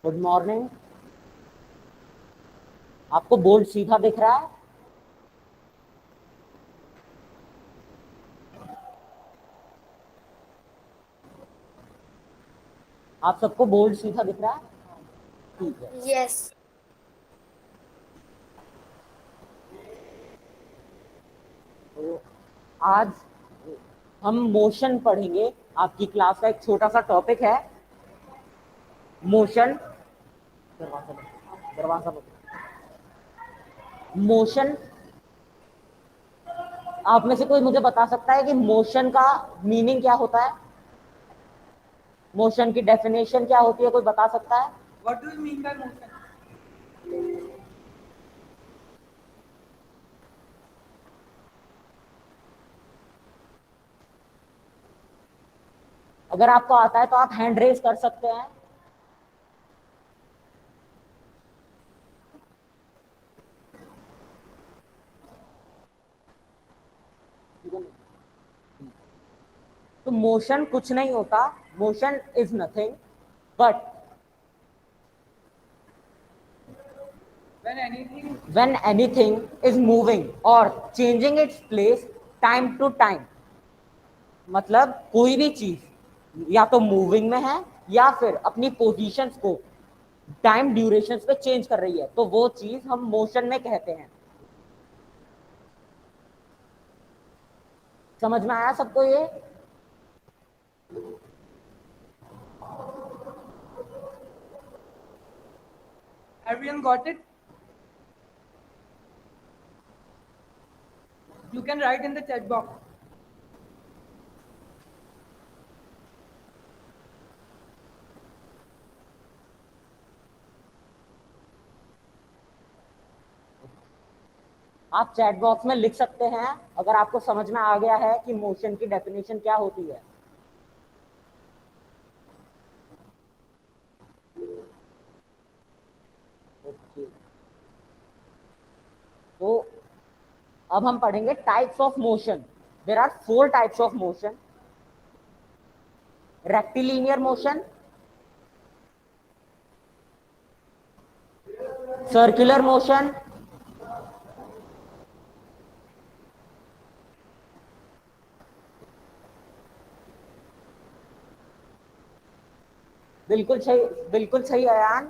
Good morning. आपको board सीधा दिख रहा है? आप सबको बोर्ड सीधा दिख रहा है? ठीक है। यस। तो आज हम मोशन पढ़ेंगे। आपकी क्लास का एक छोटा सा टॉपिक है मोशन। दरवाजा बंद, दरवाजा बंद। मोशन। आप में से कोई मुझे बता सकता है कि मोशन का मीनिंग क्या होता है? मोशन की डेफिनेशन क्या होती है? कोई बता सकता है? What do you mean by motion? अगर आपको आता है तो आप हैंड रेज कर सकते हैं। तो मोशन कुछ नहीं होता। Motion is nothing but when anything is moving or changing its place time to time। मतलब कोई भी चीज या तो मूविंग में है या फिर अपनी पोजीशंस को टाइम ड्यूरेशन पे चेंज कर रही है, तो वो चीज हम मोशन में कहते हैं। समझ में आया सबको ये? Everyone got it? You can write in the chat box. आप चैट बॉक्स में लिख सकते हैं अगर आपको समझ में आ गया है कि मोशन की डेफिनेशन क्या होती है। ओके। तो अब हम पढ़ेंगे types of motion. There are 4 types of motion. Rectilinear motion, circular motion, बिल्कुल सही, बिल्कुल सही Ayaan.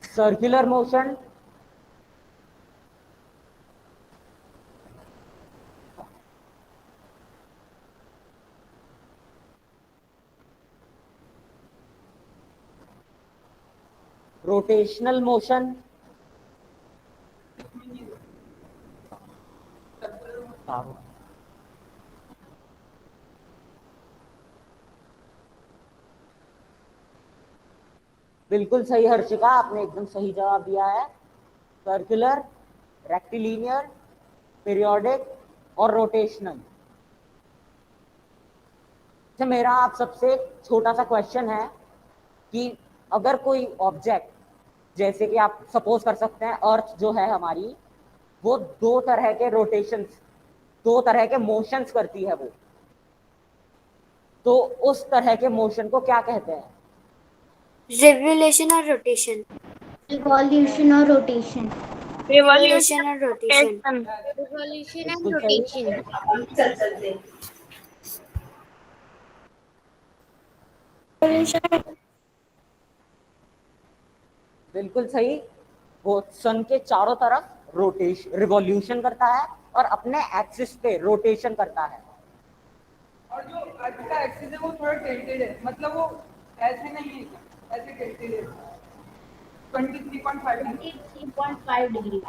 Circular motion, rotational motion, बिल्कुल सही हर्षिका, आपने एकदम सही जवाब दिया है। सर्कुलर, रेक्टिलिनियर, पीरियोडिक और रोटेशनल। अच्छा, मेरा आप सबसे छोटा सा क्वेश्चन है कि अगर कोई ऑब्जेक्ट, जैसे कि आप सपोज कर सकते हैं अर्थ जो है हमारी, वो 2 तरह के रोटेशंस, 2 तरह के मोशंस करती है वो, तो उस तरह के मोशन को क्या कहते हैं? रिवोल्यूशन और rotation. Revolution or rotation. Revolution और रोटेशन। Revolution and बिल्कुल सही, rotation. बिल्कुल सही। वो सन के चारों तरफ रोटेशन, रिवॉल्यूशन करता है और अपने एक्सिस पे रोटेशन करता है। और जो अर्थ का एक्सिस है वो थोड़ा टिल्टेड है, मतलब वो ऐसे नहीं है, ऐसे टिल्टेड है 23.5 degree. 23.5 degree.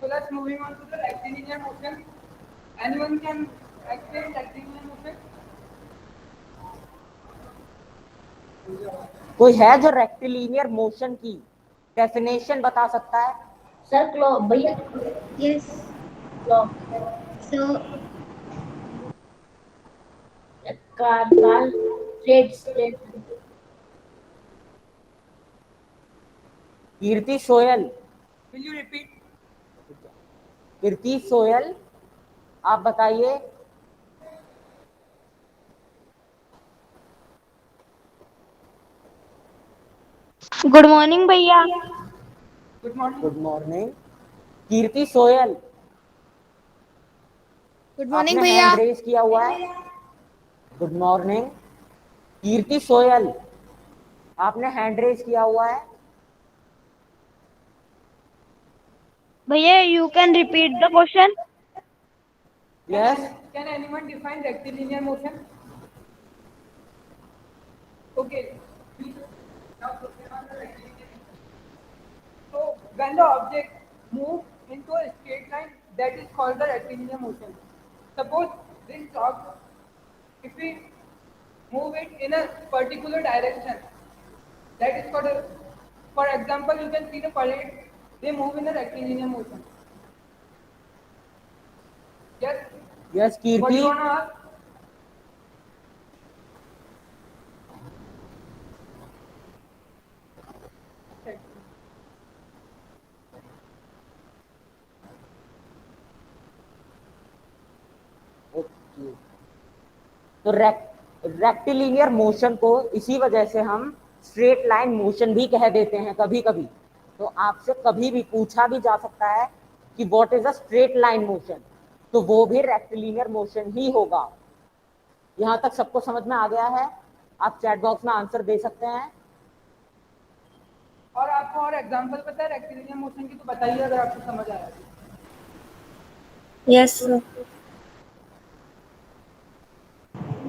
So let's moving on to the rectilinear motion. Anyone can explain rectilinear motion? कोई है जो रेक्टिलिनियर मोशन की डेफिनेशन बता सकता है? Sir, clock. भैया. Yes. Clock. So, car, straight. Kirti Soyal, Will you repeat? Kirti Soyal, आप बताइए। गुड मॉर्निंग भैया। Good morning. Good morning. Kirti Soyal, good morning आपने भैया। हैंड रेज किया हुआ है। Good morning. कीर्ति सोयल, आपने हैंड रेज किया हुआ है। भैया you can repeat the question. Yes. Can anyone define rectilinear motion? Okay. Now proceed on the rectilinear motion. So when the object moves into a straight line, that is called the rectilinear motion. Suppose this clock, if we move it in a particular direction, that is called a, for example, you can see the parade, they move in a rectilinear motion. Yes? Yes What do Kirti. you want to ask? Okay, तो rectilinear motion को इसी वजह से हम straight line motion भी कह देते हैं कभी कभी। तो आपसे कभी भी पूछा भी जा सकता है कि what is a straight line motion, तो वो भी रेक्टिलिनियर मोशन ही होगा। यहां तक सबको समझ में आ गया है? आप चैट बॉक्स में आंसर दे सकते हैं। और आपको और एग्जांपल पता है रेक्टिलिनियर मोशन की, तो बताइए अगर आपको समझ आया। Yes sir.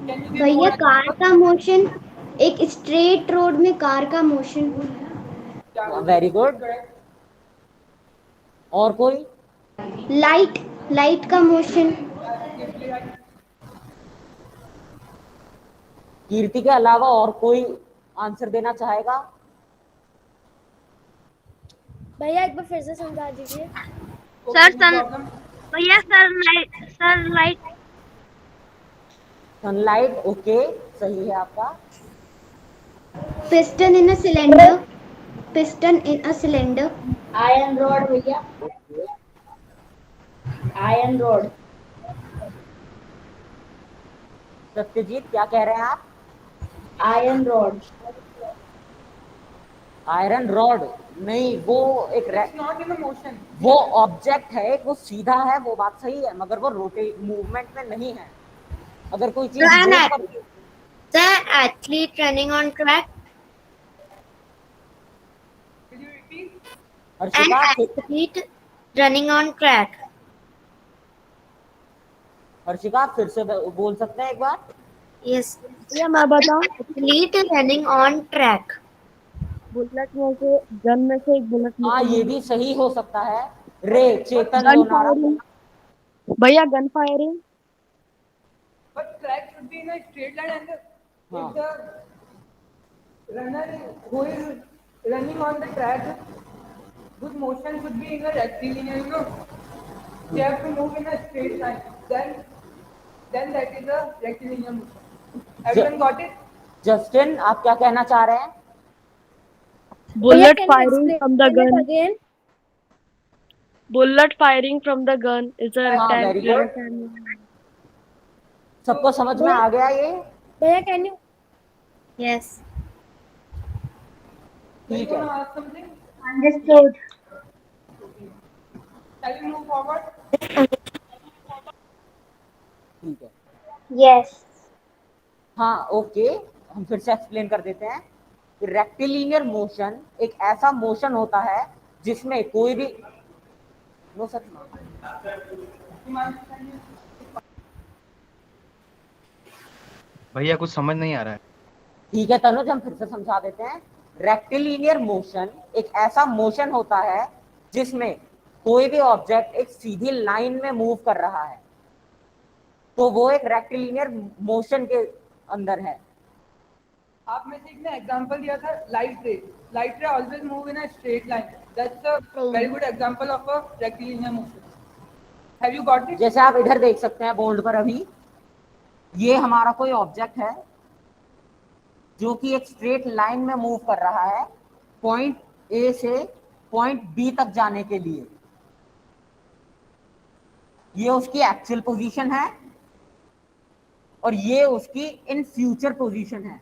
Can you give भैया more कार examples? का मोशन, एक स्ट्रेट रोड में कार का मोशन। Very good. और कोई? लाइट, लाइट का मोशन। कीर्ति के अलावा और कोई आंसर देना चाहेगा? भैया एक बार फिर से समझा दीजिए। सर No सन problem. भैया सर लाइट सनलाइट, ओके, सही है आपका। Piston in a cylinder, piston in a cylinder. Iron rod भैया, आयरन रॉड। सत्यजीत, क्या कह रहे हैं आप? Iron rod. आयरन रॉड नहीं, वो एक It's not in a motion. वो ऑब्जेक्ट है, वो सीधा है, वो बात सही है, मगर वो रोटेट मूवमेंट में नहीं है। अगर कोई चीज मूव कर, The athlete running on track. Will you repeat? An Harshika athlete running on track. Harshika फिर से बोल सकते हैं एक बार? Yes. भैया मैं बताऊं। Athlete running on track. Bullet में से गन में से एक बुलेट हाँ, निकली। ये भी सही हो सकता है। रे चेतन गन लोनारा। फायरिंग भैया, gun firing. But track should be in a straight line, and if the runner who is running on the track, good motion should be in a rectilinear, you know. They have to move in a straight line. Then that is a rectilinear motion. Everyone got it? Justin, आप क्या कहना चाह रहे हैं? Bullet firing from the gun. Bullet firing from the gun is a हाँ, very good. सबको समझ में आ गया ये? भैया can you? Yes. ठीक You है। want to ask something? Understood. Shall we move forward? ठीक है। यस। हाँ, ओके, हम फिर से एक्सप्लेन कर देते हैं कि रेक्टिलिनियर मोशन एक ऐसा मोशन होता है जिसमें कोई भी नो सच भैया कुछ समझ नहीं आ रहा है। ठीक है तनुज, हम फिर से समझा देते हैं। रेक्टिलिनियर मोशन एक ऐसा मोशन होता है जिसमें कोई भी ऑब्जेक्ट एक सीधी लाइन में मूव कर रहा है, तो वो एक रेक्टिलिनियर मोशन के अंदर है। आप में से एक ने एग्जांपल दिया था लाइट रे. लाइट रे always move in a straight line. That's a very good example of a rectilinear motion. Have you got it? जैसे आप इधर देख सकते हैं बोर्ड पर, अभी ये हमारा कोई ऑब्जेक्ट है जो कि एक स्ट्रेट लाइन में मूव कर रहा है पॉइंट ए से पॉइंट बी तक जाने के लिए। ये उसकी एक्चुअल पोजीशन है और ये उसकी इन फ्यूचर पोजीशन है।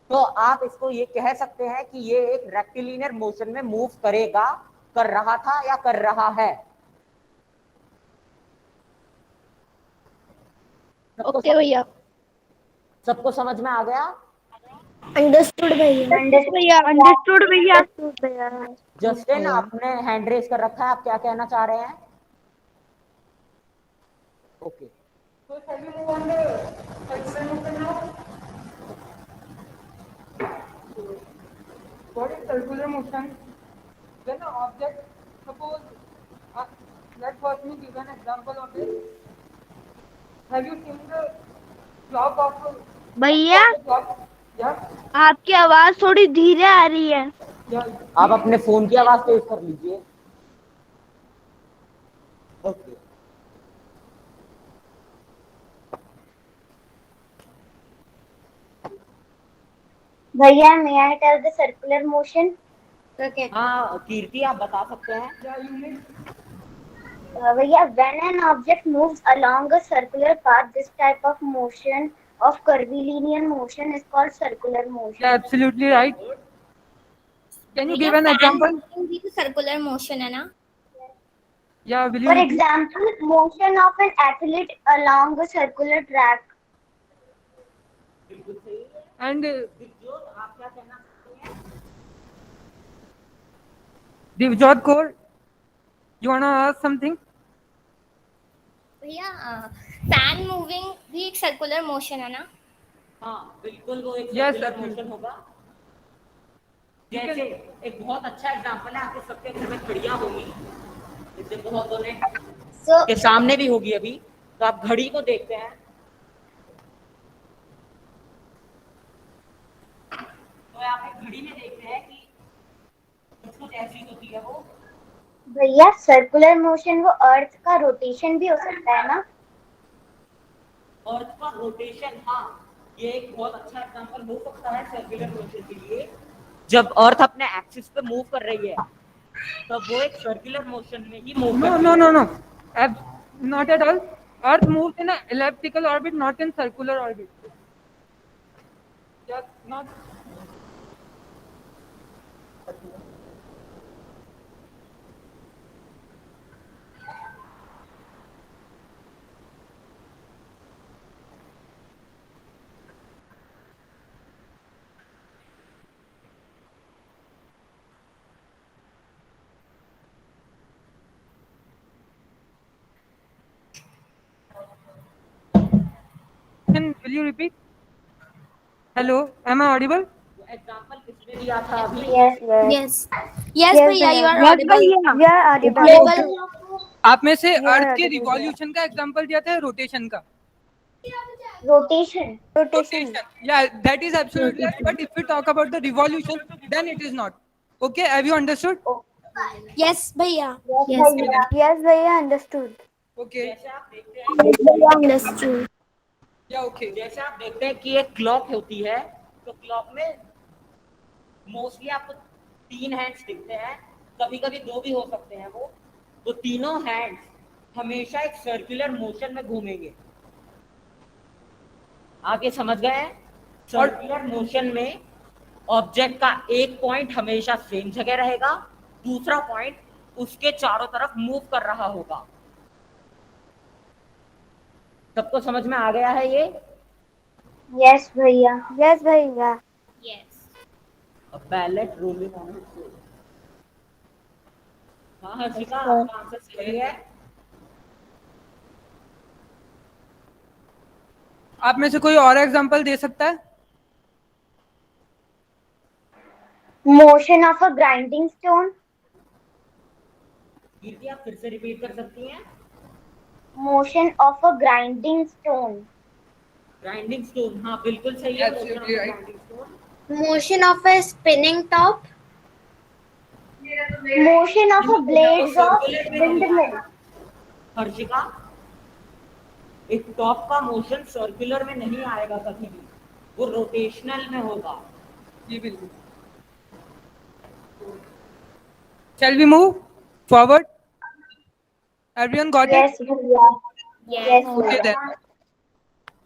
तो आप इसको ये कह सकते हैं कि ये एक रेक्टिलिनियर मोशन में मूव करेगा, कर रहा था या कर रहा है। ओके भैया। सबको समझ में आ गया? अंडरस्टूड भैया। भैया अंडरस्टूड भैया। जस्टिन, आपने हैंड रेज कर रखा है, आप क्या कहना चाह रहे हैं? Okay. So shall we move on the circular motion now? What is circular motion? When an object, suppose, let first me give an example of it. Have you seen the clock of भैया the clock? Yeah, आपकी आवाज थोड़ी धीरे आ रही है। yeah. आप अपने phone की आवाज तेज कर लीजिए। ओके। भैया may I tell the circular motion? Okay. हाँ कीर्ति, आप बता सकते हैं। Yeah, you need. भैया when an object moves along a circular path, this type of motion of curvilinear motion is called circular motion. Yeah, absolutely right. Can you give an example? Circular motion है ना? Yeah, will For you? example, motion of an athlete along a circular track. And आप क्या कहना चाहते हैं? Divjot Kaur, you wanna ask something? भैया fan moving भी एक सर्कुलर मोशन है ना? हाँ बिल्कुल, वो एक Yes, सर्कुलर absolutely. मोशन होगा। जैसे एक बहुत अच्छा एग्जांपल है, आपके सबके घर में घड़ियां होंगी, इससे बहुतों ने So के सामने भी होगी अभी। तो आप घड़ी को देखते हैं, तो आप एक घड़ी में देखते हैं कि कुछ ऐसी होती है वो। भैया सर्कुलर मोशन वो अर्थ का रोटेशन भी हो सकता है ना? अर्थ का रोटेशन, हाँ ये एक बहुत अच्छा एग्जांपल हो सकता है सर्कुलर मोशन के लिए। जब अर्थ अपने एक्सिस पे मूव कर रही है तब वो एक सर्कुलर मोशन में ही मूव No, करती no, है। no, no. Not at all. Earth moves in an elliptical orbit, not in circular orbit. Yeah, not. Will you repeat? Hello, am I audible? Example किसने दिया था अभी? Yes, yes. यस यस भैया you are yes Audible. भैया। You are audible. आप में से Yeah, अर्थ के audible, रिवॉल्यूशन का एग्जांपल दिया था, रोटेशन का। Rotation. Rotation. Yeah, that is absolutely right. But if we talk about the revolution, then it is not. Okay, have you understood? Yes भैया। Yes, भैया. Yes, भैया. Understood. Okay. जैसे आप देखते हैं, अंडरस्टूड। Yeah, okay. जैसे आप देखते हैं कि एक क्लॉक होती है, तो क्लॉक में मोस्टली आपको 3 हैंड्स दिखते हैं, कभी कभी 2 भी हो सकते हैं वो। तो तीनों हैंड्स हमेशा एक सर्कुलर मोशन में घूमेंगे। आप ये समझ गए हैं? सर्कुलर मोशन में ऑब्जेक्ट का एक पॉइंट हमेशा सेम जगह रहेगा, दूसरा पॉइंट उसके चारों तरफ मूव कर रहा होगा। सबको समझ में आ गया है ये? Yes, भैया. Yes, भैया. Yes. A pallet rolling on its floor. हाँ हर्षिका, आपका आंसर सही है। आप में से कोई और एग्जांपल दे सकता है? Motion of a grinding stone. कीर्ति, आप फिर से रिपीट कर सकती हैं? Motion of a grinding stone. Grinding stone, हाँ बिल्कुल सही है। Absolutely right. Grinding stone. Motion of a spinning top. Motion of a blades of windmill. Harshika, एक टॉप का मोशन सर्कुलर में नहीं आएगा कभी भी, वो रोटेशनल में होगा। जी बिल्कुल। Shall we move forward? Everyone got it? Yes, भैया. Yes, Okay भैया. then.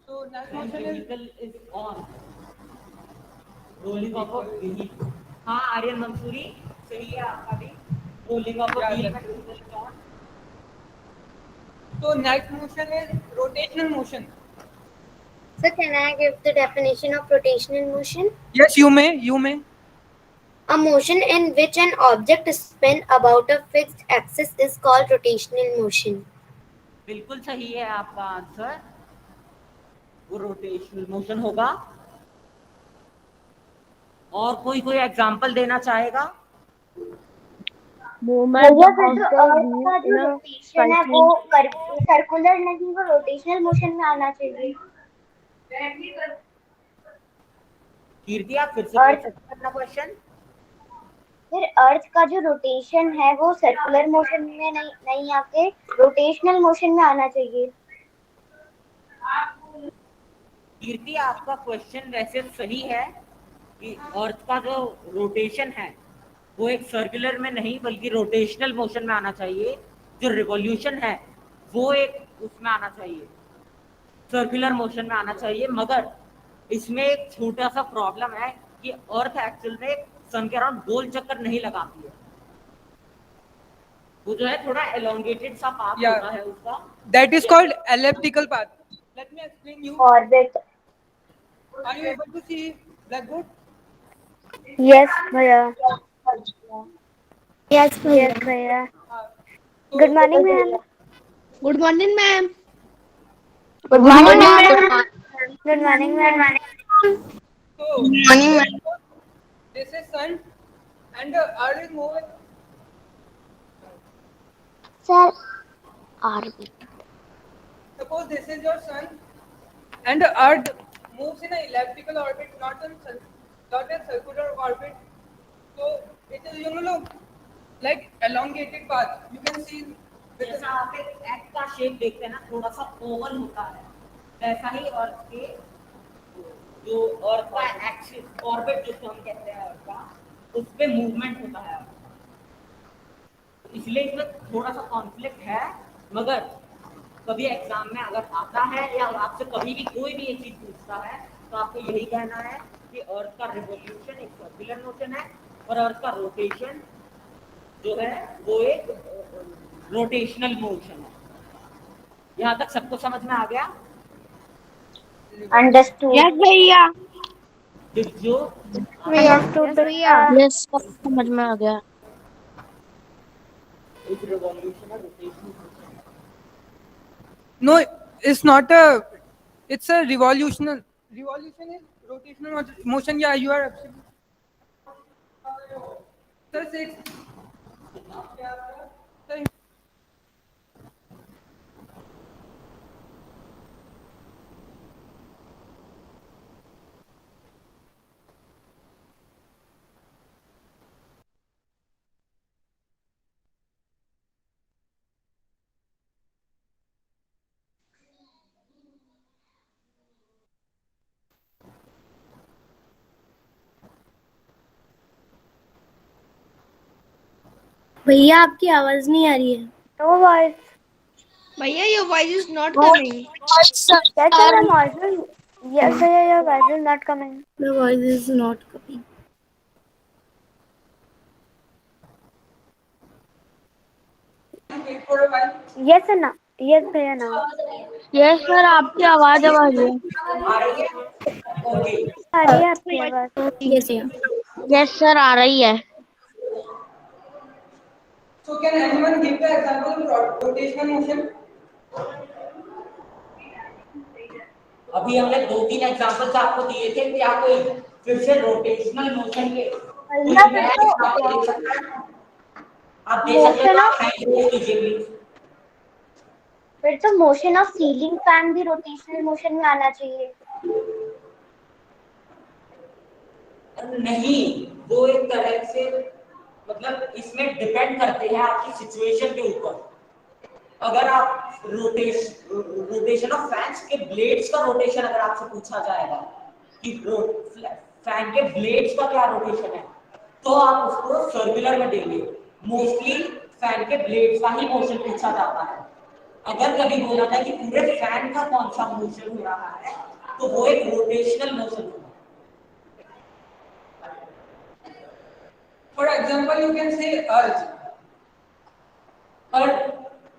So next When motion is vehicle is on, rolling of a vehicle. हाँ आर्यन मंसूरी सही है आपका भी. Rolling of a Yeah, wheel that's when vehicle is on. so next motion is rotational motion. So can I give the definition of rotational motion? Yes, you may. You may. A motion in which an object spins about a fixed axis is called rotational motion. बिल्कुल सही है आपका answer. वो rotational motion होगा. और कोई example देना चाहेगा? Movement भैया of फिर जो the अर्थ wheel का in जो a रोटेशन है वो सर्कुलर नहीं, वो रोटेशनल मोशन में आना चाहिए. कीर्ति आप फिर से अर्थ पूछ सकते हैं अपना क्वेश्चन. फिर अर्थ का जो रोटेशन है वो सर्कुलर मोशन में नहीं आके रोटेशनल मोशन में आना चाहिए. कीर्ति आपका क्वेश्चन वैसे सही है कि अर्थ का जो रोटेशन है वो एक सर्कुलर में नहीं बल्कि रोटेशनल मोशन में आना चाहिए. जो रिवॉल्यूशन है वो एक उसमें आना चाहिए, सर्कुलर मोशन में आना चाहिए. मगर इसमें एक छोटा सा प्रॉब्लम है कि अर्थ एक्चुअल में सन के अराउंड गोल चक्कर नहीं लगाती है. वो जो है थोड़ा एलोंगेटेड सा पाथ Yeah. होता है उसका. That is called elliptical path. Let me explain you. Orbit. Are you able to see blackboard? Yes भैया. यस भैया. So, good morning ma'am. Good morning, ma'am. Good morning ma'am. Good morning ma'am. So this is sun and the earth is moving. Sir orbit. Suppose this is your sun and the earth moves in an elliptical orbit, not a circular orbit. So it is, like elongated path. You can see जैसा आप एक act का shape देखते हैं ना, थोड़ा सा Oval होता है, वैसा ही अर्थ के जो अर्थ का एक्सिस ऑर्बिट जिसको हम कहते हैं अर्थ का, उस पे मूवमेंट होता है. इसलिए इसमें थोड़ा सा कॉन्फ्लिक्ट है. मगर कभी एग्जाम में अगर आता है या आपसे कभी भी कोई भी ये चीज पूछता है तो आपको यही कहना है कि अर्थ का रिवॉल्यूशन एक सर्कुलर मोशन है और अर्थ का रोटेशन जो है वो एक रोटेशनल मोशन है. यहाँ तक सबको समझ में आ गया? अंडरस्टूड. Yes, भैया. जो Yes, समझ में आ गया. एक रिवॉल्यूशन है rotational motion. no, it's not a. It's a revolutional. Revolution is rotational motion. Yeah, you are absolutely. Sir, six. Sir, भैया आपकी आवाज नहीं आ रही है. No voice. भैया, your voice is not coming. Yes, sir, I'm audible. Yes, भैया, your voice is not coming. The voice is not coming. wait for a while. Yes sir, ना. Yes भैया ना. Yes, sir, आपकी आवाज आ रही है. आ रही है? ओके. आ रही है आपकी आवाज. ठीक है भैया. Yes, sir, आ रही है. So can anyone give the example of rotational motion? अभी हमने 2-3 एग्जांपल्स आपको दिए थे. क्या कोई फिर से रोटेशनल मोशन के कुछ नया एग्जांपल दे सकता है? आप दे सकते हैं? आप हैंड कीजिए प्लीज. फिर तो मोशन ऑफ सीलिंग फैन भी रोटेशनल मोशन में आना चाहिए. नहीं, वो एक तरह से मतलब इसमें डिपेंड करते हैं आपकी सिचुएशन के ऊपर. अगर आप रोटेशन ऑफ फैंस के ब्लेड्स का रोटेशन अगर आपसे पूछा जाएगा कि फैन के ब्लेड्स का क्या रोटेशन है तो आप उसको सर्कुलर में देंगे. मोस्टली फैन के ब्लेड्स का ही मोशन पूछा जाता है। अगर कभी बोला जाए कि पूरे फैन का कौन सा मोशन हो रहा है तो वो एक रोटेशनल मोशन होगा। For example, you can say earth. अर्थ,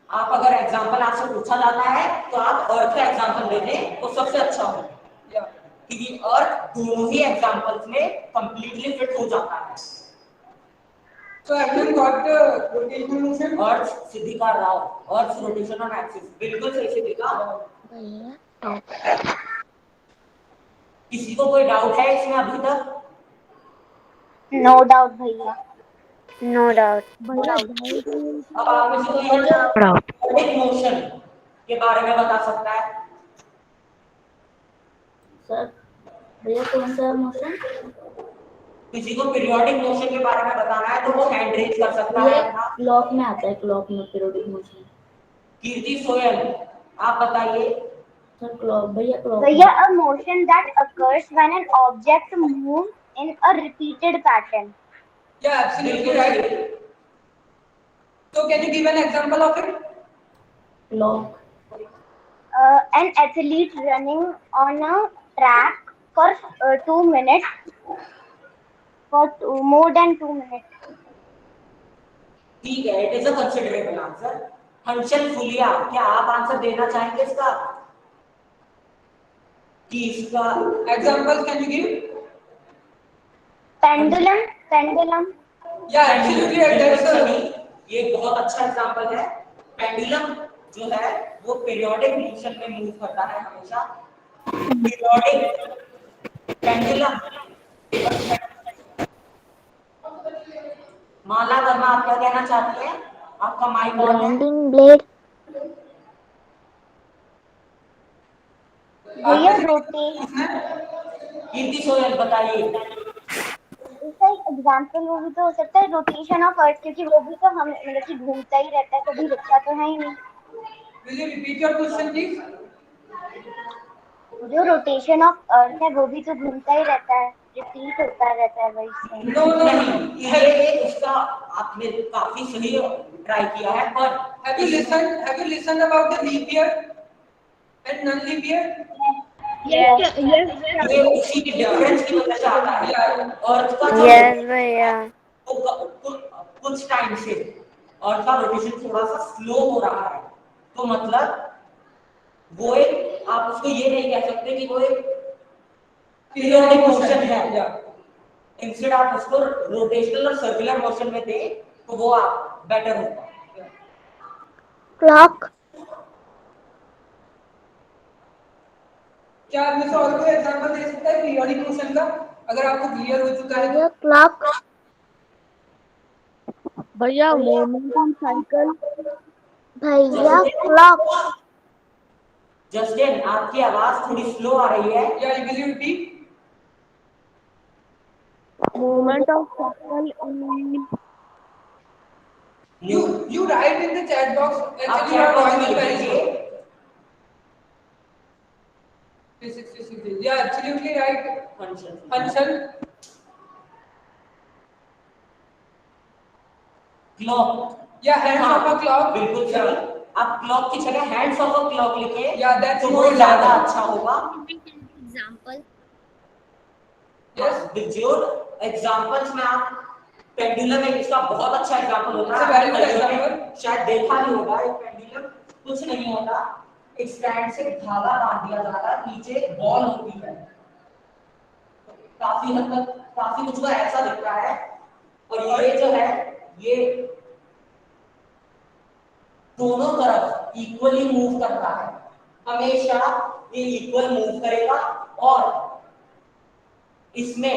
आप अगर एग्जांपल आपसे पूछा जाता है तो आप अर्थ का एग्जांपल दे दें तो सबसे अच्छा होगा, Yeah. क्योंकि अर्थ दोनों ही एग्जांपल्स में कंप्लीटली फिट हो जाता है। So everyone got the rotational motion. Earth Siddhika Rao, earth rotation on axis, बिल्कुल सही सिद्धिका। किसी को कोई डाउट है इसमें अभी तक? No doubt, भैया. No doubt. अब आप में से कोई पीरियोडिक मोशन के बारे में बता सकता है? सर भैया कौन सा मोशन? किसी को पीरियोडिक मोशन के बारे में बताना है तो वो हैंड रेज कर सकता है अपना। क्लॉक में आता है, क्लॉक में पीरियोडिक मोशन। कीर्ति सोयल, आप बताइए। सर क्लॉक, भैया क्लॉक। भैया, a motion that occurs when an object moves in a repeated pattern. Yeah, absolutely right. So can you give an example of it? Clock. An athlete running on a track for 2 minutes, more than 2 minutes. ठीक है, it is a considerable answer. Hansal फुलिया, क्या आप answer देना चाहेंगे इसका? कि इसका Examples can you give? Pendulum. Yeah, absolutely right. That's सही, the. ये बहुत अच्छा एग्जांपल है। पेंडुलम जो है वो पीरियोडिक मोशन में मूव करता है हमेशा। Periodic pendulum. माला वर्मा, आप क्या कहना चाहती हैं? आपका माइक ऑन है। Blade. भैया, rotate. कीर्ति सोयल बताइए। इसका एक एग्जाम्पल वो भी तो हो सकता है, रोटेशन ऑफ अर्थ, क्योंकि वो भी तो हम मतलब कि घूमता ही रहता है, कभी रुकता तो है ही नहीं। Will you repeat your question, please? जो रोटेशन ऑफ अर्थ है वो भी तो घूमता ही रहता है, रिपीट होता रहता है, वही सेम। No, no, no. नहीं, ये उसका आपने काफी सही ट्राई किया है, पर Have you listened about the leap year and non-leap year? Yes. ये उसी की डिफरेंस की वजह से आता है। अर्थ का जो भैया। कुछ टाइम से अर्थ का रोटेशन थोड़ा सा स्लो हो रहा है, तो मतलब वो एक, आप उसको ये नहीं कह सकते कि वो एक पीरियोडिक मोशन है। इंस्टेड आप उसको रोटेशनल और सर्कुलर मोशन में दे तो वो आप बेटर होगा। क्लॉक। क्या आप में से और कोई एग्जांपल दे सकता है पीरियोडिक मोशन का, अगर आपको क्लियर हो चुका है तो? क्लॉक। भैया मोमेंटम साइकिल। भैया, क्लॉक। जस्टिन, आपकी आवाज थोड़ी स्लो आ रही है। Yeah, will you repeat? Momentum cycle. You write in the chat box. आप Actually, chat your box voice में is very लिखिए। slow. 366 days. Yeah, absolutely right. Hanshal. Clock. Yeah, hands of a clock. बिल्कुल सही। आप clock की जगह hands of a clock लिखे Yeah, that's तो more वो ज्यादा reliable. अच्छा होगा। Example Yes. विजुअल एग्जांपल्स में आप पेंडुलम है, इसका बहुत अच्छा एग्जांपल होता It's a very good example. शायद देखा नहीं होगा। एक पेंडुलम कुछ नहीं होता, एक स्टैंड से धागा बांध दिया जाता है, नीचे बॉल होती है, काफी हद तक काफी कुछ ऐसा दिखता है। और ये जो है ये दोनों तरफ इक्वली मूव करता है, हमेशा ये इक्वल मूव करेगा। और इसमें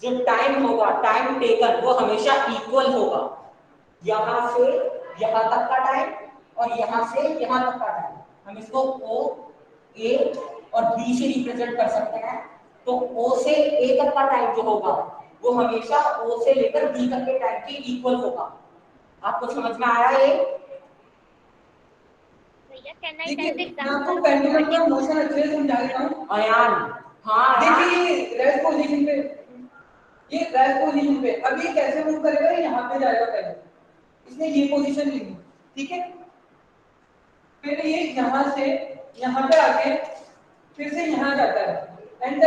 जो टाइम होगा, टाइम टेकन, वो हमेशा इक्वल होगा। यहां से यहां तक का टाइम और यहां से यहां तक का टाइम, हम इसको ओ, ए और बी से रिप्रेजेंट कर सकते हैं। तो ओ से ए तक का टाइम जो होगा वो हमेशा ओ से लेकर बी तक के टाइम के इक्वल होगा। आपको समझ में आया ये? भैया कैन आई देखिए, टेक मैं आपको पेंडुलम का मोशन अच्छे से समझा देता हूँ। अयान, हाँ देखिए रेस्ट पोजीशन पे ये रेस्ट पोजीशन पे, अब ये कैसे मूव करेगा, यहाँ पे जाएगा पहले, इसने ये पोजीशन ली, ठीक है, फिर ये यहाँ से यहाँ पे आके फिर से यहाँ जाता है, and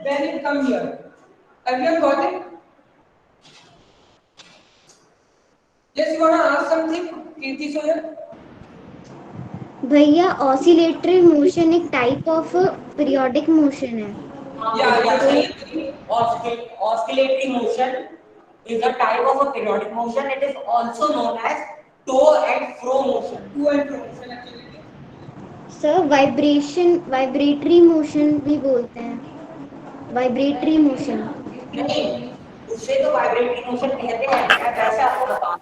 then it come here. Everyone got it? Yes, you want to ask something Kirti Soyal? भैया ऑसिलेटरी मोशन एक टाइप ऑफ पीरियोडिक मोशन है। Oscillatory motion is a type of a periodic motion. It is also known as to and fro motion. To and fro motion actually. Sir vibratory motion भी बोलते हैं, vibratory motion. नहीं, उसे तो vibratory motion कहते हैं। मैं वैसे आपको बताऊं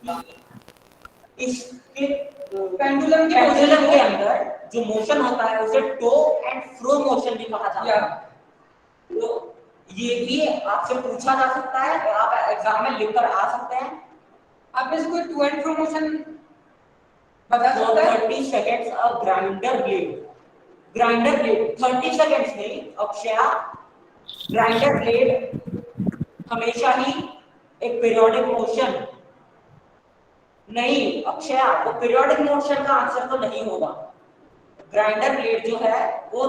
कि इसके पेंडुलम के अंदर जो मोशन होता है उसे टो एंड फ्रो मोशन भी कहा जाता है। तो ये भी आपसे पूछा जा सकता है, आप एग्जाम में लिखकर आ सकते हैं। आप इसको टू एंड फ्रो मोशन बता सकते हैं? 30 seconds of grinder blade 30 seconds नहीं अक्षया, ग्राइंडर ब्लेड हमेशा ही एक पीरियोडिक मोशन नहीं अक्षया, वो पीरियोडिक मोशन का आंसर तो नहीं होगा। ग्राइंडर ब्लेड जो है वो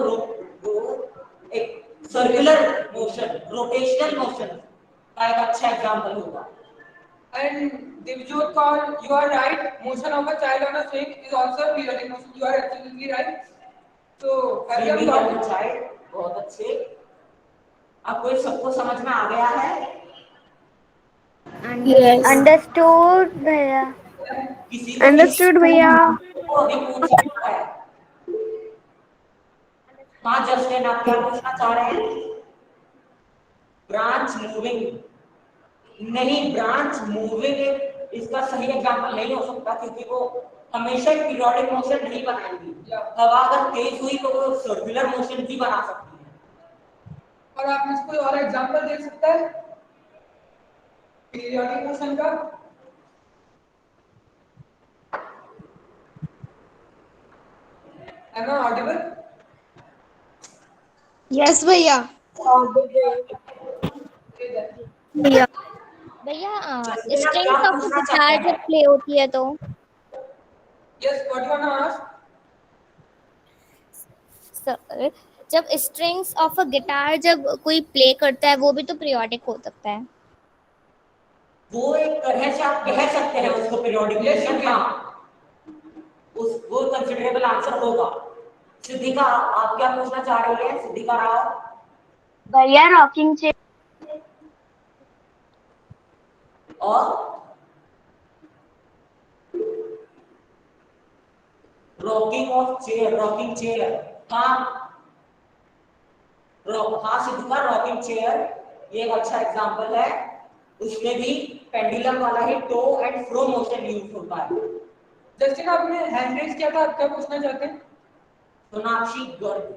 एक सर्कुलर मोशन, रोटेशनल मोशन का एक अच्छा एग्जांपल होगा। And Divjot Kaur, you are right. Motion of a child on a swing is also a periodic motion. You are absolutely right. So, Swimming of a child, बहुत अच्छे। आपको सबको समझ में आ गया है? अंडरस्टूड भैया। किसी को अंडरस्टूड भैया। अभी पूछ सकता है। हाँ जस्टिन, आप क्या पूछना चाह रहे हैं? ब्रांच मूविंग नहीं, ब्रांच मूविंग इसका सही एग्जांपल नहीं हो सकता क्योंकि वो हमेशा पीरियोडिक मोशन नहीं बनाएंगी। हवा अगर तेज हुई तो वो सर्कुलर मोशन भी बना सकती है। और आप मुझे कोई और एग्जांपल दे सकता है पीरियोडिक मोशन का? Am I audible? यस भैया। भैया भैया स्ट्रिंग्स ऑफ गिटार जब प्ले होती है तो Yes, what you wanna ask? Sir, जब स्ट्रिंग्स ऑफ अ गिटार जब कोई प्ले करता है वो भी तो पीरियोडिक हो सकता है। वो एक तरह से आप कह सकते हैं उसको पीरियोडिक मोशन। हाँ, वो कंसिडरेबल आंसर होगा। सिद्धिका, आप क्या पूछना चाह रही हैं? सिद्धिका राव। भैया रॉकिंग चेयर। और रॉकिंग चेयर हाँ सिद्धिका, रॉकिंग चेयर ये एक अच्छा एग्जांपल है। उसमें भी पेंडुलम वाला ही to and fro motion use होता है। जस्टिन, आपने हैंड रेज किया था, आप क्या पूछना चाहते हैं? सोनाक्षी गर्ग,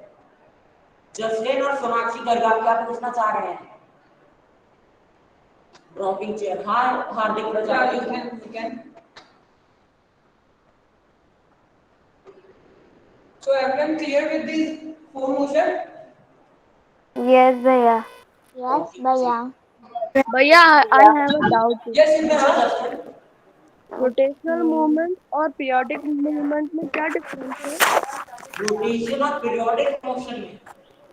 जस्टिन और सोनाक्षी गर्ग आप क्या पूछना चाह रहे हैं? रॉकिंग चेयर हाँ Hardik Prajapati. So everyone clear with these four motion? Yes भैया। यस भैया। भैया I have a doubt. Yes, Indra. Rotational movement और पीरियोडिक मूवमेंट में क्या डिफरेंस है? रोटेशन और पीरियोडिक मोशन में,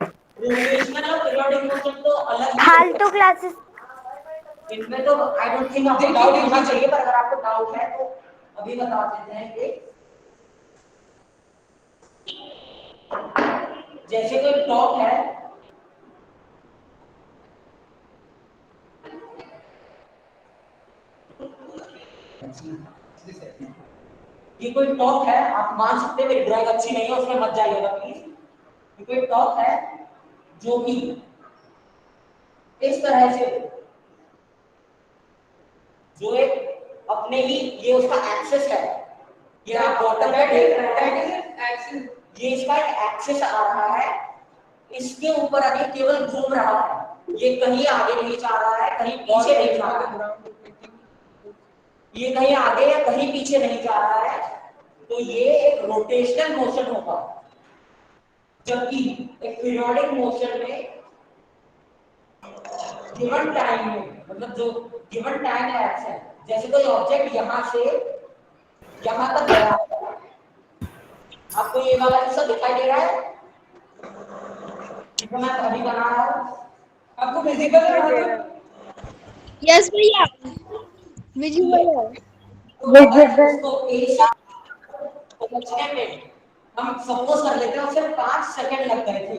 रोटेशनल और पीरियोडिक मोशन तो अलग ही फालतू क्लासेस। इनमें तो आई डोंट थिंक आपको डाउट होना चाहिए, पर अगर आपको डाउट है तो अभी बता देते हैं कि जैसे कोई टॉप है, ये कोई टॉप है, आप मान सकते हैं मेरी ड्राइंग अच्छी नहीं है उसमें मत जाइएगा प्लीज। ये कोई टॉप है जो कि इस तरह से जो एक अपने ही ये उसका एक्सेस है, ये आप बॉटम में देख रहे हैं, ये इसका एक एक्सेस आ रहा है, इसके ऊपर अभी केवल घूम रहा है, ये कहीं आगे नहीं जा रहा है, कहीं पीछे नहीं जा रहा है, ये कहीं आगे या कहीं पीछे नहीं जा रहा है, तो ये एक रोटेशनल मोशन होगा। जबकि एक पीरियोडिक मोशन में गिवन टाइम में, मतलब जो गिवन टाइम लैप्स है, जैसे कोई ऑब्जेक्ट यहाँ से यहाँ तक गया, आपको ये वाला हिस्सा दिखाई दे रहा है जो मैं अभी बना रहा हूँ, आपको विजिबल है वहां तक? यस भैया, विजुअल है। तो अगर उसको ए से पहुंचने में हम सपोज कर लेते हैं उसे 5 सेकंड लग गए थे,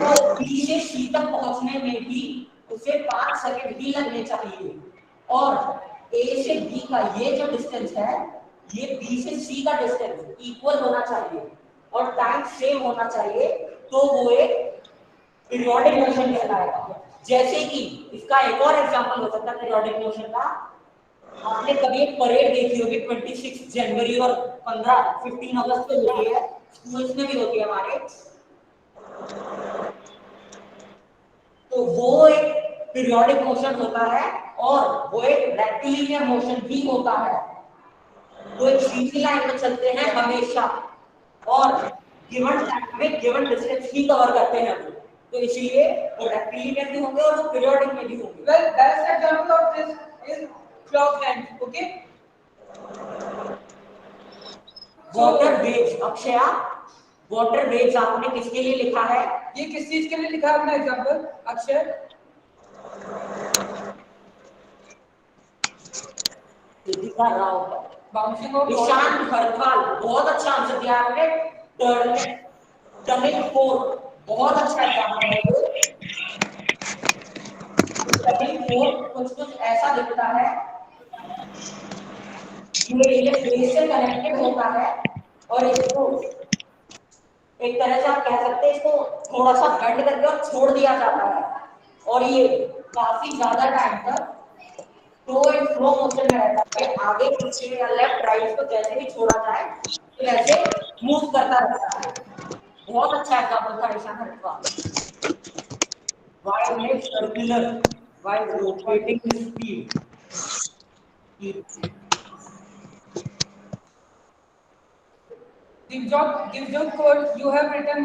तो बी से सी तक पहुंचने में भी उसे 5 सेकंड ही लगने चाहिए, और ए से बी का ये जो डिस्टेंस है, ये बी से सी का डिस्टेंस इक्वल होना चाहिए और टाइम सेम होना चाहिए, तो वो एक पीरियोडिक मोशन कहलाएगा। जैसे कि इसका एक और एग्जांपल हो सकता है पीरियोडिक मोशन का, आपने कभी एक परेड देखी होगी 26 जनवरी और 15 अगस्त को होती है, स्कूल्स में भी होती है हमारे, तो वो एक पीरियोडिक मोशन होता है और वो एक रेक्टिलिनियर मोशन भी होता है। वो एक सीधी लाइन में चलते हैं हमेशा और गिवन टाइम में गिवन डिस्टेंस ही कवर करते हैं, तो इसलिए वो रेक्टिलिनियर भी होंगे और वो पीरियोडिक में भी होंगे। Well, that's the example of this is clock hands. Okay. Water waves, Akshaya water waves आपने किसके लिए लिखा है? ये किस चीज के लिए लिखा है आपने एग्जांपल अक्षर? दिखा रहा होगा। बाउंसिंग ऑफ ईशान खरपाल, बहुत अच्छा आंसर दिया आपने। टर्निंग फोर्स, बहुत अच्छा एग्जांपल है ये। टर्निंग फोर्स कुछ ऐसा दिखता है, ये बेस से कनेक्टेड होता है और इसको एक तरह से आप कह सकते हैं इसको थोड़ा सा बेंड करके और छोड़ दिया जाता है, और ये काफी ज्यादा टाइम तक तो इन फ्लो मोशन में रहता है, आगे पीछे या लेफ्ट राइट को जैसे भी छोड़ा जाए तो वैसे मूव करता रहता है। बहुत अच्छा एग्जांपल था Ishaan Kharpal. While make circular while rotating speed. Divjot code you have written.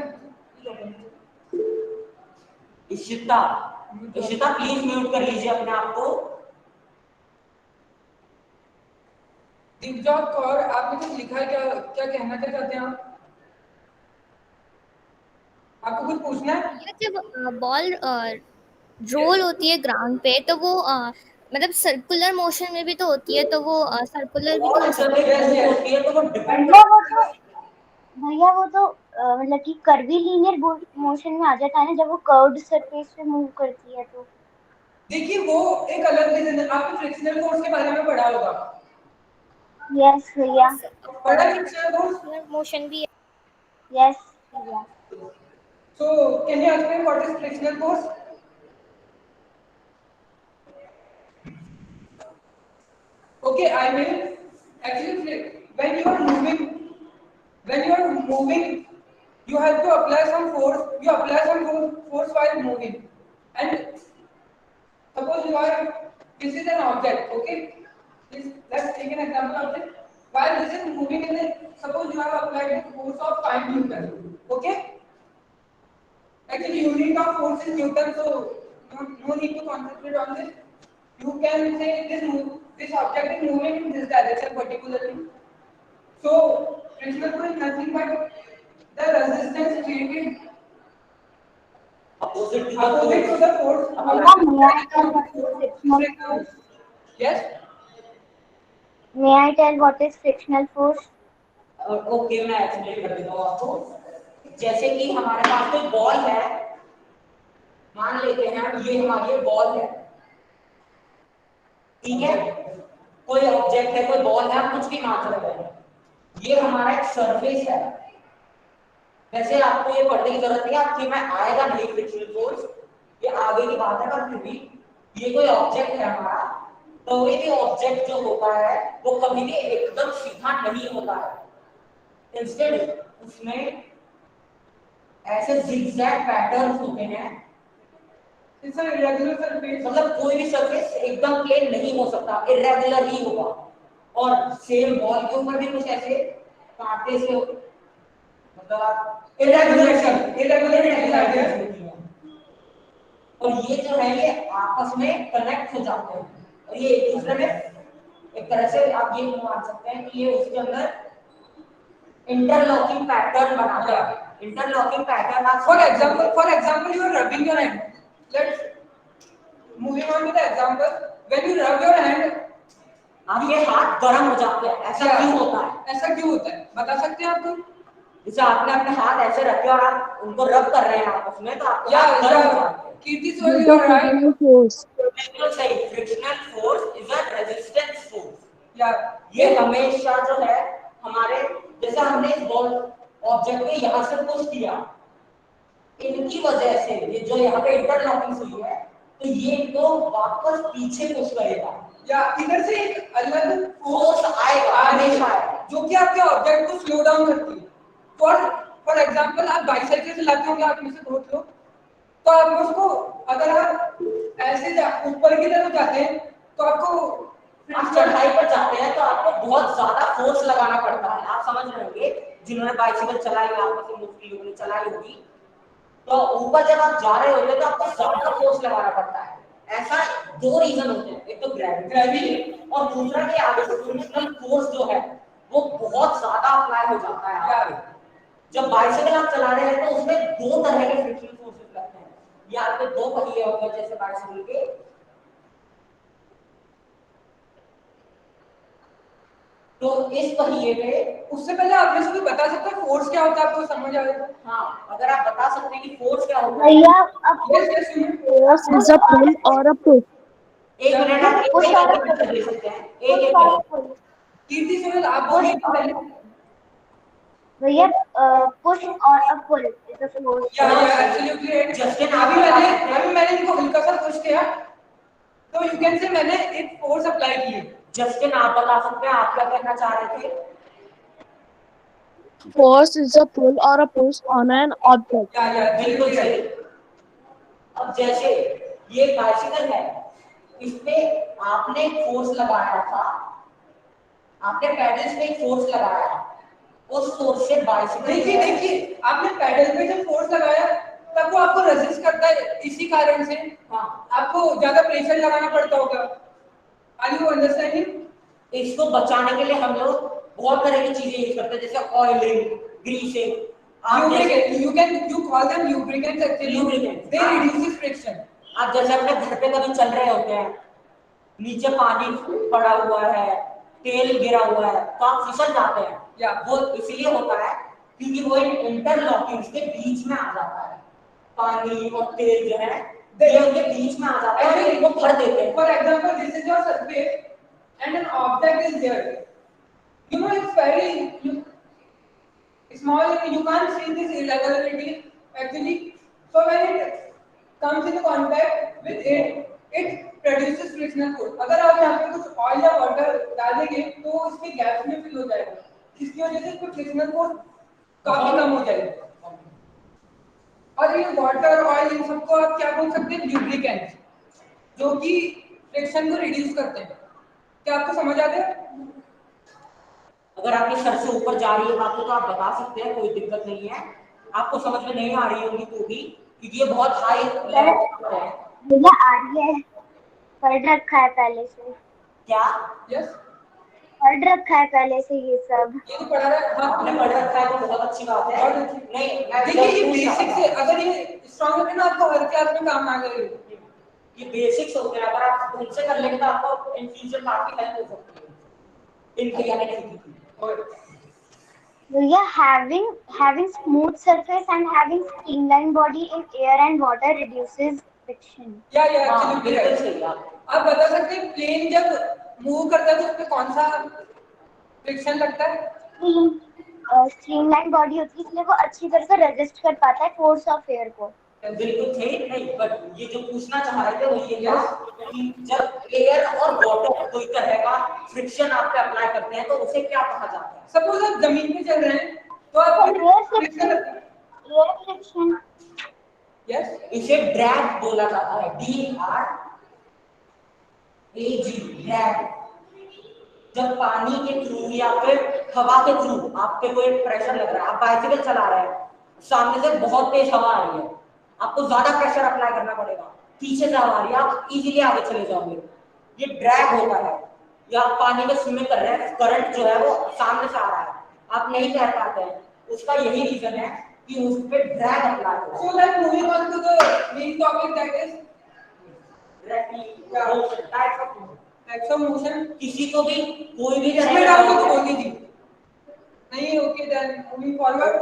Ishita, Ishita please mute कर लीजिए अपने आप को। दिवजॉत कौर, आपने कुछ लिखा है, क्या क्या कहना क्या चाहते हैं आप? आपको कुछ पूछना है? जब बॉल रोल होती है ग्राउंड पे तो वो मतलब सर्कुलर मोशन में भी तो होती है, तो वो सर्कुलर भी तो हो सकती है। होती है तो वो डिपेंड भैया वो तो मतलब कि कर्वीलिनियर मोशन में आ जाता है ना, जब वो कर्व्ड सरफेस पे मूव करती है तो। देखिए वो एक अलग रीजन है, आपने फ्रिक्शनल फोर्स के बारे में पढ़ा होगा। यस भैया। पढ़ा फ्रिक्शनल फोर्स? मोशन भी है। यस भैया। So can you explain what is frictional force? Okay, I will. Actually, when you are moving, you have to apply some force. You apply some force while moving, and suppose you are. This is an object. Okay. Let's take an example of this. While this is moving, suppose you have applied the force of 5 Newton. Okay. Actually, unit of force is Newton, so no need to concentrate on this. You can say this object is moving in this direction particularly. So, frictional force is nothing but the resistance created opposite to the force. Yes. May I tell what is frictional force? Okay, मैं explain कर देता हूँ आपको। जैसे कि हमारे पास कोई ball है, मान लेते हैं ये हमारी बॉल है, ठीक है, कोई ऑब्जेक्ट है, कोई बॉल है, आप कुछ भी मान सकते हैं, ये हमारा एक सरफेस है। वैसे आपको ये पढ़ने की जरूरत नहीं है, आपके में आएगा नहीं फ्रिक्शनल फोर्स, ये आगे की बात है, पर फिर भी ये कोई ऑब्जेक्ट है हमारा, तो कोई भी ऑब्जेक्ट जो होता है वो कभी भी एकदम सीधा नहीं होता है, इंस्टेड उसमें ऐसे zigzag पैटर्न्स होते हैं। It's an irregular surface. मतलब कोई भी सरफेस एकदम प्लेन नहीं हो सकता, इरेगुलर ही होगा, और सेम बॉल के ऊपर भी कुछ ऐसे कांटे से मतलब इरेगुलर और ये जो है ये आपस में कनेक्ट हो जाते हैं और ये एक दूसरे में एक तरह से आप ये मान सकते हैं कि ये उसके अंदर इंटरलॉकिंग पैटर्न बनाते हैं। इंटरलॉकिंग पैटर्न आप For example, you are rubbing your hand. Let's moving on to the example. When you rub your hand, आपके हाथ गर्म हो जाते हैं, ऐसा क्यों होता है? ऐसा क्यों होता है बता सकते हैं आप तो? जैसे आपने अपने हाथ ऐसे रखे और आप उनको रब कर रहे हैं आपस में तो आपके हाथ गर्म हो जाते हैं। Kirti, so you are right. बिल्कुल सही। Frictional force is a resistance force. ये हमेशा जो है हमारे जैसे हमने इस बॉल ऑब्जेक्ट को यहाँ से पुश किया, इनकी वजह से ये जो यहाँ पे इंटरलॉकिंग हुई है तो ये इनको वापस पीछे पुश करेगा या इधर से एक अलग फोर्स आएगा, हमेशा आएगा, जो कि आपके ऑब्जेक्ट को स्लो डाउन करती है। फॉर एग्जांपल आप बाइसाइकिल चलाते होंगे, आप में से बहुत लोग, तो आप उसको अगर आप ऐसे ऊपर की तरफ जाते हैं तो आपको आप चढ़ाई पर जाते हैं तो आपको बहुत ज्यादा फोर्स लगाना पड़ता है। आप समझ रहे होंगे जिन्होंने बाइसाइकिल चलाई है, आप में से मुफ्ती लोगों ने चलाई होगी, तो ऊपर जब आप जा रहे होते हैं तो आपको ज्यादा फोर्स लगाना पड़ता है। ऐसा दो रीजन होते हैं, एक तो ग्रेविटी और दूसरा कि आगे से फ्रिक्शनल फोर्स जो है वो बहुत ज्यादा अप्लाई हो जाता है आगे। जब बाइसाइकिल आप चला रहे हैं तो उसमें दो तरह के फ्रिक्शनल फोर्सेस लगते हैं। ये आपके दो पहिए होंगे जैसे बाइसाइकिल के, तो इस पहिए पे उससे पहले आप मुझे बता सकते हैं फोर्स क्या होता है, आपको समझ आएगा? हाँ, अगर आप बता सकते हैं कि फोर्स क्या होता है। भैया अब Force is a pull or a push. एक मिनट आप एक दे सकते हैं, एक कीर्ति सुनील आप बोलिए पहले। भैया पुश और अ पुल इज अ फोर्स। या एब्सोल्युटली राइट। जस्टिन अभी मैंने इनको हल्का सा पुश किया तो यू कैन से मैंने एक फोर्स अप्लाई की है। जस्टिन आप बता सकते हैं आप क्या कहना चाह रहे थे? Force is a pull or a push on an object. या बिल्कुल सही। अब जैसे ये बाइसिकल है, इस पे आपने एक फोर्स लगाया था, आपने पैडल्स पे एक फोर्स लगाया, उस फोर्स से बाइसिकल देखिए आपने पैडल पे जब फोर्स लगाया तब वो आपको रेजिस्ट करता है, इसी कारण से हाँ आपको ज्यादा प्रेशर लगाना पड़ता होगा। Are you understanding? इसको बचाने के लिए हम लोग बहुत तरह की चीजें यूज करते हैं जैसे oiling, greasing, you call them lubricants actually. Lubricants. They reduces friction. आप जैसे अपने घर पे कभी चल रहे होते हैं, नीचे पानी पड़ा हुआ है, तेल गिरा हुआ है, तो आप फिसल जाते हैं। या वो इसलिए होता है क्योंकि वो इंटरलॉकिंग के बीच में आ जाता है, पानी और तेल जो है ये उनके बीच में आ जाता है और इनको भर देते हैं। For example, this is your surface and an object is there. You know it's very small, you can't see this irregularity actually. So when it comes into contact with it, it produces frictional force. अगर आप यहाँ पे कुछ oil या water डालेंगे तो इसके gaps में फिल हो जाएगा, जिसकी वजह से इसमें फ्रिक्शनल फोर्स काफी कम हो जाएगा। और ये वाटर ऑयल इन सबको आप क्या बोल सकते हैं? ल्यूब्रिकेंट्स, जो कि फ्रिक्शन को रिड्यूस करते हैं। क्या आपको समझ आ गया? अगर आपके सर से ऊपर जा रही है बात तो आप बता सकते हैं, कोई दिक्कत नहीं है। आपको समझ में नहीं आ रही होगी तो भी, क्योंकि ये बहुत हाई लेवल है। भैया आ रही है, पढ़ रखा है पहले से। क्या? यस, पढ़ रखा है पहले से ये सब। ये तो पढ़ा रहा है। हाँ, आपने पढ़ रखा है तो बहुत अच्छी बात है। नहीं देखिए ये बेसिक्स है, अगर ये स्ट्रांग है ना आपको हर क्लास में काम आ जाएगा। ये बेसिक्स होते हैं, अगर आप उनसे कर लेंगे तो आपको इन फ्यूचर काफी हेल्प हो सकती है इन क्रिया की। भैया having smooth surface and having streamlined body in air and water reduces friction. या हाँ, एब्सोल्युटली बिल्कुल राइट। सही बात। आप बता सकते हैं प्लेन जब मूव करता है तो उसमें कौन सा फ्रिक्शन लगता है? स्ट्रीमलाइन बॉडी होती है इसलिए वो अच्छी तरह से रेजिस्ट कर पाता है फोर्स ऑफ एयर को। बिल्कुल सही। नहीं, बट ये जो पूछना चाह रहे थे वो ये था कि जब एयर और वाटर कोई तरह का फ्रिक्शन आप पे अप्लाई करते हैं तो उसे क्या कहा जाता है? सपोज आप जमीन पे चल रहे हैं तो आप एयर फ्रिक्शन। यस, इसे ड्रैग बोला जाता है, DRAG, ड्रैग। जब पानी के थ्रू या फिर हवा के थ्रू आप पे कोई प्रेशर लग रहा है, आप बाइसिकल चला रहे हैं, सामने से बहुत तेज हवा आ रही है, आपको ज्यादा प्रेशर अप्लाई करना पड़ेगा, पीछे से हवा आ रही है, आप इजीली आगे चले जाओगे। ये ड्रैग होता है, या आप पानी में स्विमिंग कर रहे हैं, करंट जो है वो सामने से आ रहा है, आप नहीं तैर पाते हैं, उसका यही रीजन है कि उस पे ड्रैग अप्लाई हो रहा है। So that moving on to the main topic, that is types of motion. किसी को भी कोई भी इसमें डाउट हो तो बोल दीजिए। नहीं, okay, then moving forward.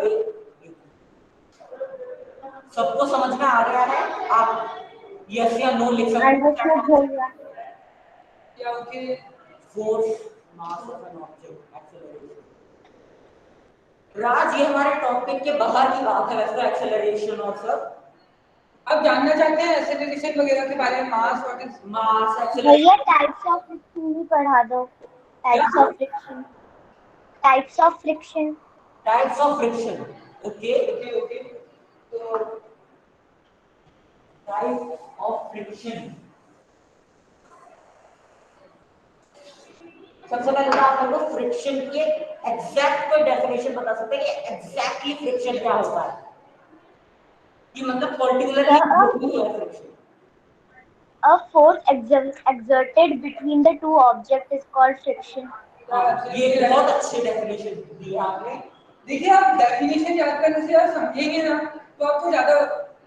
सबको समझ में आ गया है? आप यस या नो लिख सकते अंडरस्टूड हो गया। Yeah, okay. Force mass of an object acceleration. Raj, ये हमारे टॉपिक के बाहर की बात है वैसे एक्सेलरेशन और सब। अब जानना चाहते हैं एक्सेलरेशन वगैरह के बारे में, मास व्हाट इज मास भैया एक्सेलरेशन, टाइप्स ऑफ फ्रिक्शन भी पढ़ा दो। Types of friction, types of friction. Types of friction. Okay, okay. तो टाइप ऑफ फ्रिक्शन, सबसे पहले तो आप लोगों को फ्रिक्शन की एग्जैक्ट कोई डेफिनेशन बता सकते हैं कि एग्जैक्टली फ्रिक्शन क्या होता है, कि मतलब पर्टिकुलरली क्या है friction. A force exerted between the two objects is called friction. ये बहुत अच्छी डेफिनेशन दी आपने। देखिए, आप डेफिनेशन याद करने से आप समझेंगे ना तो आपको ज्यादा,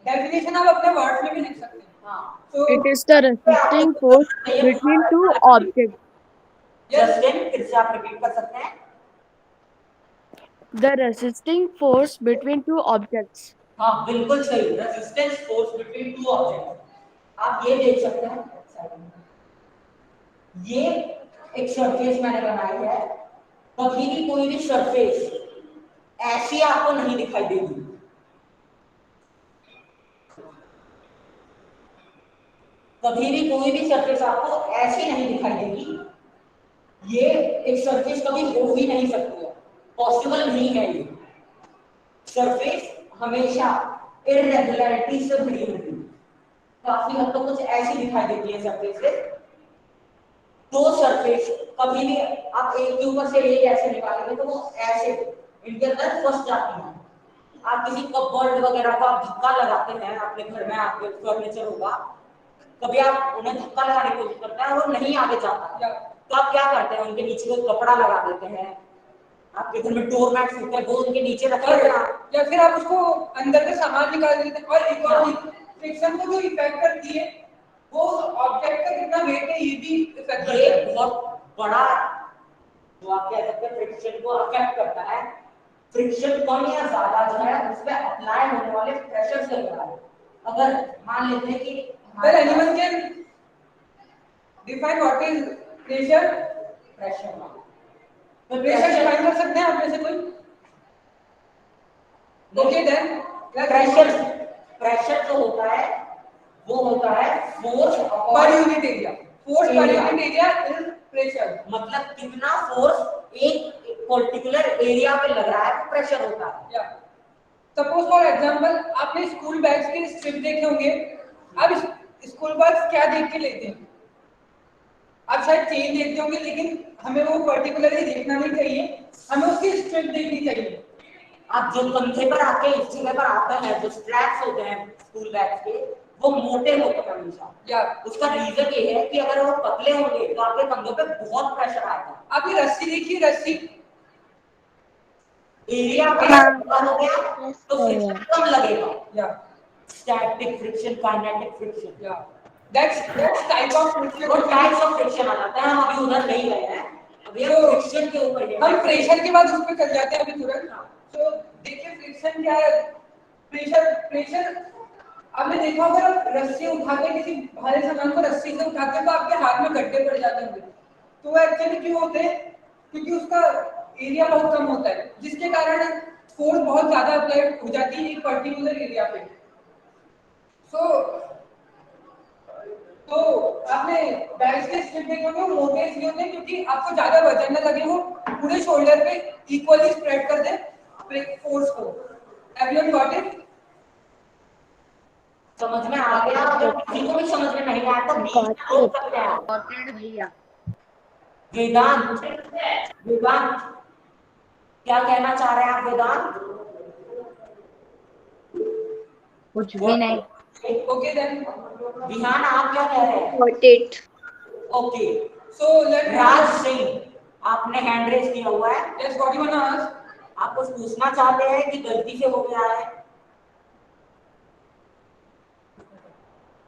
डेफिनेशन आप अपने वर्ड्स में भी लिख सकते हैं। हाँ, तो It is the resisting force between two objects. Justin फिर से आप रिपीट कर सकते हैं? The resisting force between two objects. हाँ, बिल्कुल सही, resistance force between two objects. आप ये देख सकते हैं, ये एक सरफेस मैंने बनाई है, कभी भी कोई भी सरफेस ऐसी आपको नहीं दिखाई देगी। कभी भी कोई भी सरफेस आपको ऐसी नहीं दिखाई देगी। ये एक सरफेस कभी हो ही नहीं सकती है, पॉसिबल नहीं है। ये सरफेस हमेशा इरेगुलरिटी से भरी होती है, काफी हद तक कुछ ऐसी दिखाई देती है सरफेस। दो सरफेस कभी भी आप एक के ऊपर से एक ऐसे निकालेंगे तो वो ऐसे इनके अंदर फंस जाती हैं। आप किसी कपबोर्ड वगैरह को आप धक्का लगाते हैं अपने घर में, आपके फर्नीचर होगा, कभी आप उन्हें धक्का लगाने की कोशिश करते हैं और वो नहीं आगे जाता, तो आप क्या करते हैं, उनके नीचे कोई कपड़ा लगा देते हैं। आपके घर में डोर मैट होता है, वो उनके नीचे रख देते हैं, या फिर आप उसको अंदर का सामान निकाल देते हैं। और एक और फ्रिक्शन को जो इफेक्ट करती है वो ऑब्जेक्ट का कितना वेट है ये भी इफेक्ट करता है। ये बहुत बड़ा जो आप कह सकते हैं फ्रिक्शन को अफेक्ट करता है। फ्रिक्शन कम या ज्यादा जो है उस पे अप्लाई होने वाले प्रेशर से होता है। अगर मान लेते हैं कि well anyone can define what is pressure. Pressure तो प्रेशर डिफाइन कर सकते हैं आप में से कोई? ओके देन प्रेशर जो होता है वो होता है force per unit area. Force per unit area is pressure. मतलब कितना फोर्स एक पर्टिकुलर एरिया पे लग रहा है, प्रेशर होता है। सपोज फॉर एग्जांपल आपने स्कूल बैग्स के स्ट्रिप देखे होंगे। अब स्कूल बैग्स क्या देख के लेते हैं? आप शायद चेन देखते होंगे, लेकिन हमें वो पर्टिकुलरली देखना नहीं चाहिए, हमें उसकी स्ट्रिप देखनी चाहिए। आप जो कंधे पर आके इस जगह पर आता है, जो स्ट्रैप्स होते हैं स्कूल बैग के, वो मोटे होते हैं हमेशा। उसका रीजन ये है कि अगर वो पतले होंगे तो आपके कंधों पे बहुत प्रेशर आएगा। आप ये रस्सी देखिए, रस्सी एरिया पे हो गया तो फ्रिक्शन कम लगेगा। Static friction, kinetic friction, that's type of friction. और टाइप्स ऑफ फ्रिक्शन आ जाता है, हम अभी उधर नहीं गए हैं, अभी हम फ्रिक्शन के ऊपर हैं। हम प्रेशर के बाद उस पे चल जाते हैं अभी तुरंत। तो देखिए फ्रिक्शन क्या है। प्रेशर आपने देखा होगा, रस्सी उठाते किसी भारी सामान को रस्सी से उठाते तो आपके हाथ में गड्ढे पड़ जाते होंगे। तो वो एक्चुअली क्यों होते हैं? क्योंकि उसका एरिया बहुत कम होता है, जिसके कारण फोर्स बहुत ज्यादा अप्लाई हो जाती है एक पर्टिकुलर एरिया पे। तो आपने बैग्स के स्ट्रिप देखे होंगे, वो मोटे इसलिए होते हैं क्योंकि आपको ज्यादा वजन न लगे, वो पूरे शोल्डर पे इक्वली स्प्रेड कर दे फोर्स को। Everyone got it? समझ में आ गया? अगर किसी को भी समझ में नहीं आया तो बीच में रोक सकते हैं। भैया वेदांत क्या कहना चाह रहे हैं आप वेदांत? कुछ भी नहीं। Okay then. विहान आप क्या कह रहे हैं? Got it. Okay, So let Raj Singh आपने हैंड रेज किया हुआ है, Yes, what do you wanna ask? आप कुछ पूछना चाहते हैं कि गलती से हो गया है?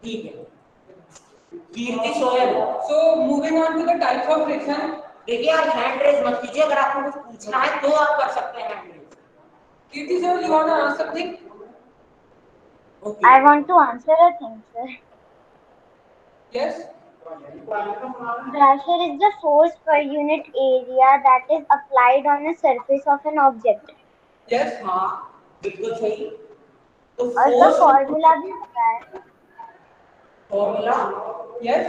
ठीक है, कीर्ति soil. So moving on to the types of friction. देखिए आप हैंड रेज मत कीजिए, अगर आपको कुछ पूछना है तो आप कर सकते हैं hand raise. Kirti sir, you wanna ask something? Okay, I want to answer a thing, sir. Yes. Pressure is the force per unit area that is applied on a surface of an object. Yes. हाँ बिल्कुल सही। तो और इसका force formula भी होता है। Formula Yes.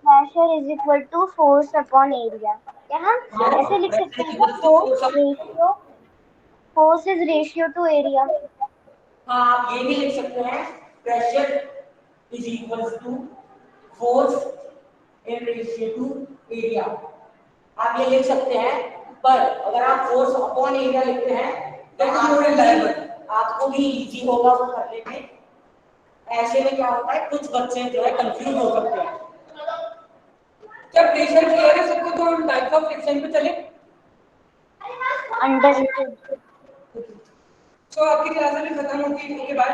Pressure is equal to force upon area. क्या हम ऐसे लिख सकते हैं क्या? Force is ratio to area. हाँ आप ये भी लिख सकते हैं, pressure is equal to force in ratio to area, आप ये लिख सकते हैं। पर अगर आप फोर्स अपॉन एरिया लिखते हैं तो आपको भी इजी होगा वो करने में। ऐसे में क्या होता है, कुछ बच्चे जो है कंफ्यूज हो सकते हैं। क्या प्रेशर क्लियर है सबको? तो हम टाइप्स ऑफ फ्रिक्शन पे चले। Understood. So आपकी क्लास अभी खत्म होगी, ओके बाय।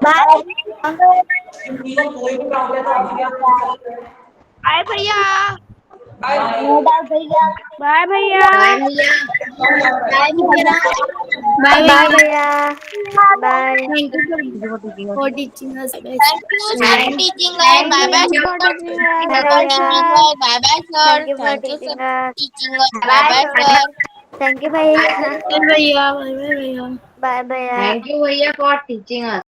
Bye. किसी को कोई भी प्रॉब्लम है तो आप पूछ सकते हैं। Bye भैया. बाय। No doubt, भैया. Bye भैया. Bye भैया. Bye. Thank you for teaching us. Thank you for teaching us. Bye bye sir. Bye bye sir. Thank you for Thank you sir teaching us. teaching us. Bye bye sir. Thank you भैया. भैया, bye bye भैया. Bye भैया. Thank you भैया for teaching us.